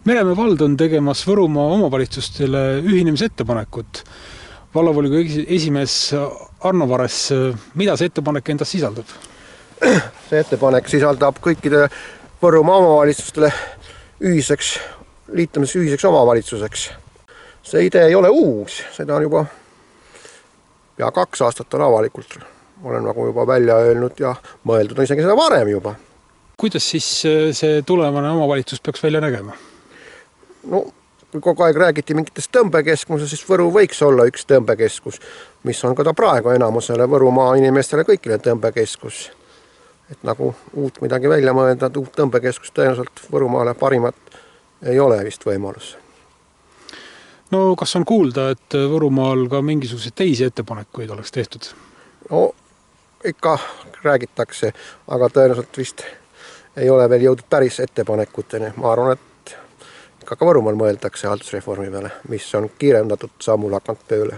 Meremäe vald on tegemas Võrumaa omavalitsustele ühinemise ettepanekut. Vallavolikogu esimees Arno Vares, mida see ettepanek endas sisaldab? See ettepanek sisaldab kõikide Võrumaa omavalitsustele liitumis ühiseks omavalitsuseks. See idee ei ole uus, seda on juba pea 2 aastat on avalikult. Olen nagu juba välja öelnud ja mõeldud on isegi seda varem juba. Kuidas siis see tulevane omavalitsus peaks välja nägema? No, kui kogu aeg räägiti mingitest tõmbekeskusest, siis Võru võiks olla üks tõmbekeskus, mis on ka ta praegu enamusele Võrumaa inimestele kõigile tõmbekeskus. Et nagu uut midagi välja mõelda, uut tõmbekeskus tõenäoliselt Võrumaale parimat ei ole vist võimalus. No kas on kuulda, et Võrumaal ka mingisuguseid teisi ettepanekuid oleks tehtud? No, ikka räägitakse, aga tõenäoliselt vist ei ole veel jõudnud päris ettepanekuteni. Ma arvan, et ikka ka Võrumaal mõeldakse haldusreformi peale, mis on kiirendatud sammul hakanud tööle.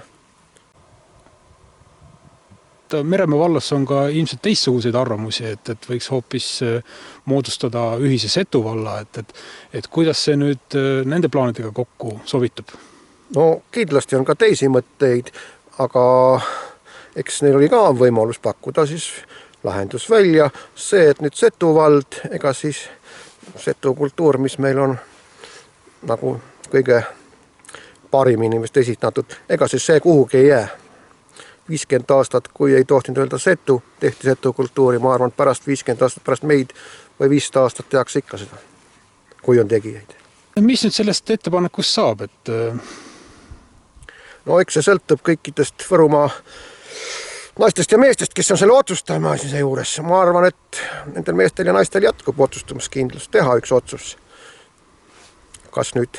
Meremäe vallas on ka ilmselt teistsuguseid arvamusi, et võiks hoopis moodustada ühise Setu valla, et kuidas see nüüd nende plaanidega kokku sobitab? No kindlasti on ka teisi mõtteid, aga eks neil oli ka võimalus pakkuda siis lahendus välja. See, et nüüd Setu vald, ega siis Setu kultuur, mis meil on nagu kõige parimini vist esitatud, ega siis see kuhugi ei jää. 50 aastat, kui ei tohtinud öelda Setu, tehti Setu kultuuri, ma arvan, pärast 50 aastat pärast meid või 500 aastat tehakse ikka seda, kui on tegijaid. Mis nüüd sellest ettepanekust saab? No eks see sõltub kõikidest Võrumaa naistest ja meestest, kes on selle otsustamaisise juures. Ma arvan, et nendel meestel ja naistel jätkub otsustamiskindlus teha üks otsus. Kas nüüd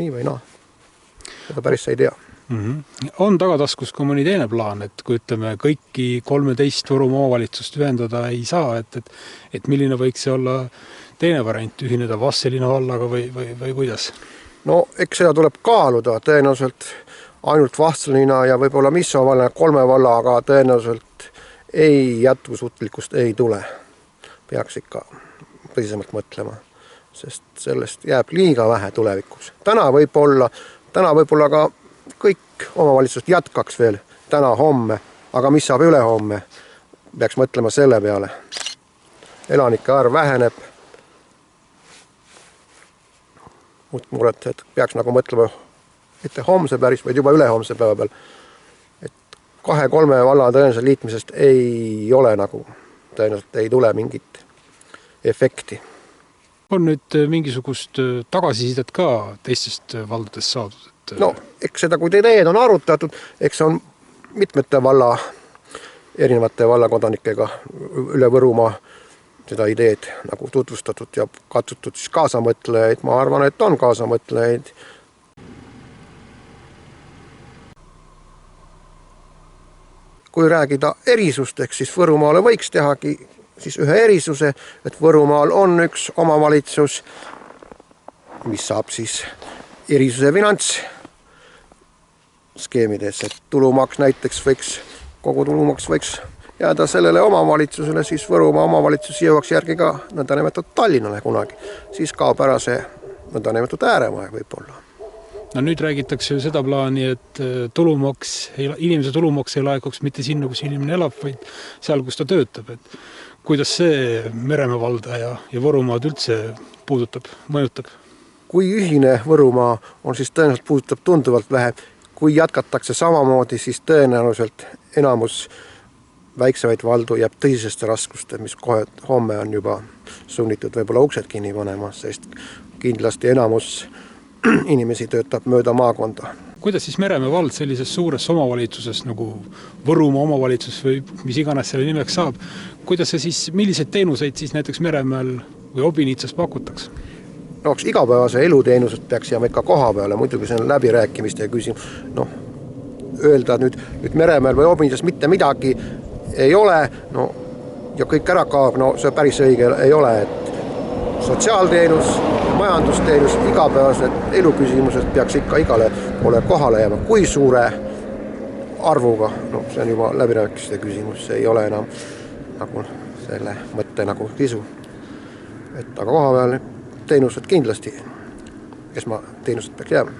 nii või naa? Seda päris ei tea. On tagataskus ka mõni teine plaan, et kui ütleme kõiki 13 Võrumaa omavalitsust ühendada ei saa, et milline võiks see olla teine variant, ühineda Vastseliina vallaga või kuidas? No eks seda tuleb kaaluda, tõenäoliselt ainult Vastseliina ja võib-olla Misso valla 3 valla, aga tõenäoliselt ei jätkusuutlikkust ei tule. Peaks ikka tõsisemalt mõtlema, sest sellest jääb liiga vähe tulevikus. Täna võib-olla ka kõik omavalitsust jätkaks veel täna homme, aga mis saab üle homme? Peaks mõtlema selle peale. Elanike arv väheneb. Muret, et peaks nagu mõtlema mitte homse päris, vaid juba ülehomse päeva peal. Et 2-3 valla tõenäoliselt liitmisest ei ole nagu, tõenäoliselt ei tule mingit efekti. On nüüd mingisugust tagasisidet ka teistest valdadest saadud? No, eks seda, kui ideed on arutatud, eks on mitmete erinevate vallakodanikega üle Võrumaa seda ideed nagu tutvustatud ja katsutud siis kaasamõtlejaid. Ma arvan, et on kaasamõtlejaid. Kui räägida erisusteks, siis Võrumaale võiks tehagi siis ühe erisuse, et Võrumaal on üks omavalitsus, mis saab siis erisuse finantsskeemides, et tulumaks näiteks kogu tulumaks võiks jääda sellele omavalitsusele, siis Võrumaa omavalitsus jõuaks järgi ka nõndanimetatud Tallinnale kunagi. Siis kaob ära see nõndanimetatud ääremaeg võib-olla. No nüüd räägitakse ju seda plaani, et inimese tulumaks ei laekuks mitte sinna, kus inimene elab, vaid seal, kus ta töötab. Et kuidas see Meremäe valda ja Võrumaad üldse mõjutab? Kui ühine Võrumaa on, siis tõenäoliselt puudutab tunduvalt vähe. Kui jatkatakse samamoodi, siis tõenäoliselt enamus väiksemaid valdu jääb tõsiseste raskuste, mis kohe homme on juba sunnitud võib-olla uksed kinni panema, sest kindlasti enamus inimesi töötab mööda maakonda. Kuidas siis Meremäe vald sellises suures omavalitsuses nagu Võrumaa omavalitsus või mis iganes selle nimeks saab, milliseid teenuseid siis näiteks Meremäel või Obinitsas pakutakse? No, igapäevase eluteenused peaks jääma ikka koha peale, muidugi see on läbirääkimiste küsimus. No, öelda nüüd Meremäel või Obinitsas mitte midagi ei ole, no, ja kõik ära kaob, no see päris õige ei ole, et sotsiaalteenus, majandusteenus, igapäevased eluküsimused peaks ikka igale poole kohale jääma. Kui suure arvuga, no see on juba läbirääkimiste küsimus, see ei ole enam nagu selle mõtte nagu sisu. Et aga koha peal teenused kindlasti esmateenused peaks jääma.